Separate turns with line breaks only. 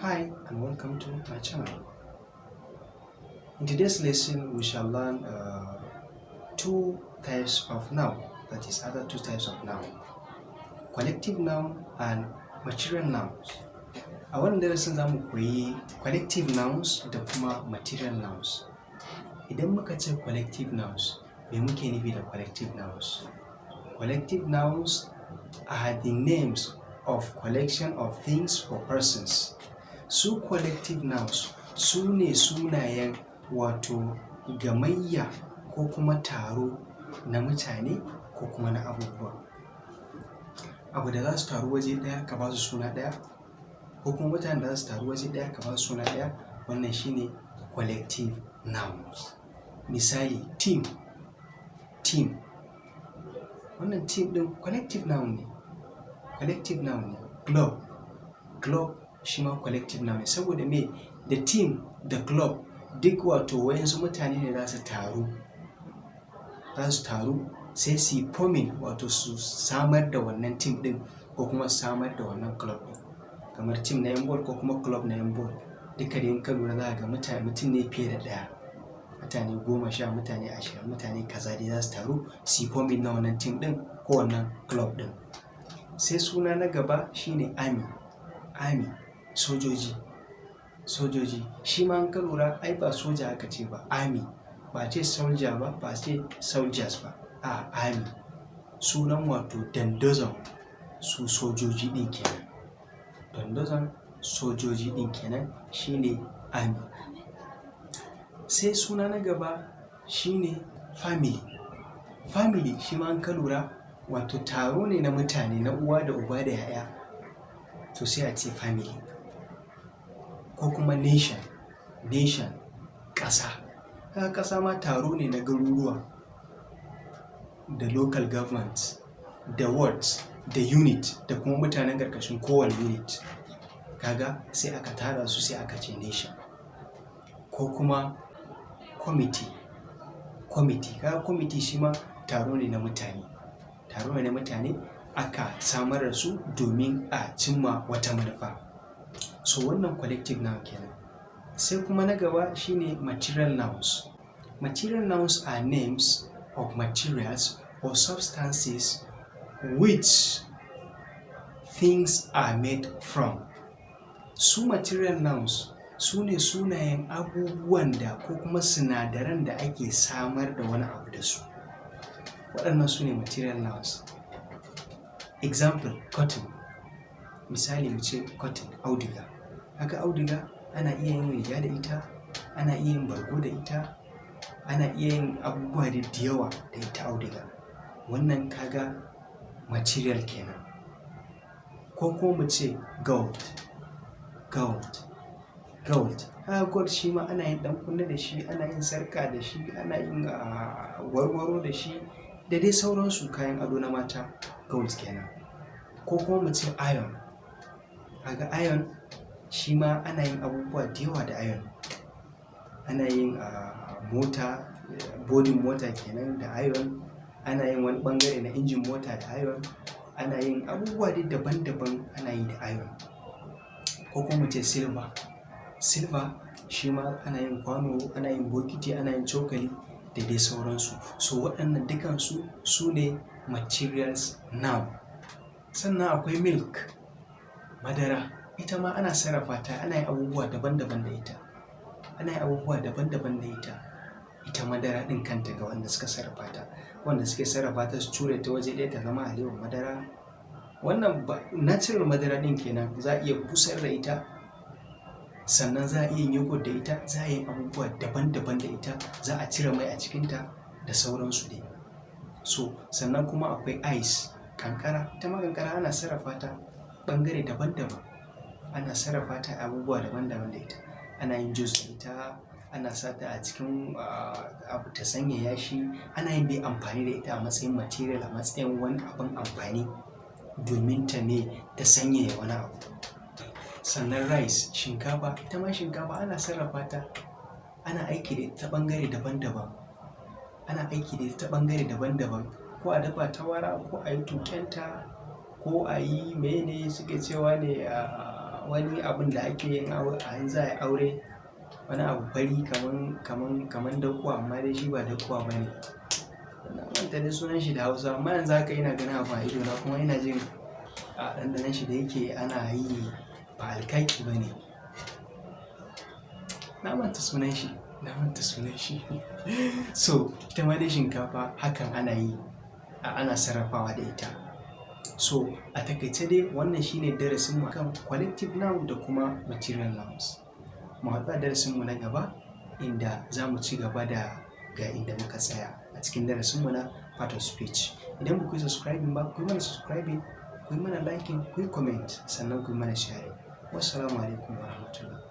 Hi and welcome to my channel. In today's lesson we shall learn two types of noun, that is other two types of noun, collective noun and material nouns. A wannan darasin za mu koyi collective nouns da kuma material nouns. Idan muka ce collective nouns, me muke nufi da collective nouns? Collective nouns are the names of collection of things or persons. Su collective nouns su ne sunayen wato gamayya ko kuma taro na mutane ko kuma na abubuwa. Abu da za su taru waje ɗaya ka ba su suna ɗaya, ko kuma mutanen da za su taru waje ɗaya ka ba su suna ɗaya, wannan shine collective nouns. Misali team. Wannan team ɗin collective noun ne. Club shi ma collective noun ne, saboda me? Da team da club duk wato wayansu mutane ne za su taru sai su yi forming, wato su samar da wannan team ɗin ko kuma samar da wannan club ɗin, kamar team na yan ball ko kuma club na yan ball. Duka da in ka lura za ga mutum ne fiye da ɗaya, mutane 10, mutane 20, mutane kaza dai za su taru su yi forming na wannan team ɗin ko wannan club ɗin. Sai suna na gaba shine army, sojoji. Shi ma an ka lura ai ba soja aka ce ba, army, ba ce soldier ba, ba ce soldiers ba, army, sunan wato dandazon su sojoji ɗin kenan. Dandazon sojoji ɗin kenan shine army. Sai suna na gaba shine family. Shi ma an ka lura wato taro ne na mutane, na uwa da uba da yaya, to sai a ce family. Ko kuma nation, ƙasa. Ƙasa ma taro ne na garuruwa da local government da wards da unit da kuma mutanen ƙarƙashin kowane unit, kaga sai aka tara su sai aka ce nation. Ko kuma committee. Kaga committee shi ma taro ne na mutane aka samar da su domin a cimma wata manufa. So wannan collective noun kenan. Sai kuma na gaba shine material nouns. Material nouns are names of materials or substances which things are made from. Su material nouns su ne sunayen abubuwan da ko kuma sinadaran da ake samar da wani abu da su. Waɗannan su ne material nouns. Example, cotton. Misali mu ce cotton, auduga. Haka auduga ana iya yin riga da ita, ana iya yin bargo da ita, ana iya yin abubuwa da yawa da ita auduga. Wannan kaga material kenan. Ko kuma mu ce gold. Haka gold shi ma ana yin ɗankunne da shi, ana yin sarƙa da shi, ana yin warwaro da shi da dai sauransu, kayan ado na mata, gold kenan. Ko kuma mu ce iron. Kaga iron shi ma ana yin abubuwa da yawa da iron. Ana yin mota, bodin mota kenan da iron. Ana yin wani bangare na injin mota da iron. Ana yin abubuwa daban-daban ana yi da iron. Ko kuma mu ce silver shi ma ana yin kwano, ana yin bokiti, ana yin cokali da dai sauransu. So waɗannan dukansu su ne materials noun. Sannan akwai milk, madara. Ita ma ana sarrafa ta, ana yin abubuwa daban-daban da ita. Ita madara ɗin kanta ga wanda suka sarrafa ta, wanda suke sarrafa ta su cure ta waje ɗaya ta zama alewar madara. Wannan natural madara ɗin kenan, za a iya busar da ita, sannan za a iya yin yogurt da ita, za a yi abubuwa daban-daban da ita, za a cire mai a cikinta da sauransu dai. So sannan kuma akwai ice, kankara. Ita ma kankara ana sarrafa ta ɓangare daban-daban, ana sarrafa ta abubuwa daban-daban da ita. Ana yin juice da ita, ana sa ta a cikin abu ta sanyaya shi, ana yin dai amfani da ita a matsayin material, a matsayin wani abin amfani domin ta sanyaya wani abu. Sannan rice, shinkafa. Ita ma shinkafa ana sarrafa ta, ana aiki da ita ɓangare daban-daban, ko a dafa ta wara, ko a yi tukenta, ko a yi mene suke cewa ne wani abin da ake yin a za a yi aure, wani abu fari kaman dakuwa, amma dai shi ba dakuwa ba ne. Na manta da sunan shi da Hausa, amma yanzu haka ina ganin abu a idona kuma ina jin a ɗanɗanon shi da yake ana yi ba alkaki ba ne. Na manta sunan shi. So ita ma dai shinkafa hakan ana sarrafawa da ita. So a takaice dai wannan shine darasin mu kan collective noun da kuma material nouns. Mu haɗu a darasin mu na gaba inda za mu ci gaba da ga inda muka tsaya a cikin darasin mu na part of speech. Idan ba ku yi subscribing ba, ku yi mana subscribing, ku yi mana liking, ku yi comment, sannan ku yi mana sharing. Wassalamu alaikum warahmatullahi.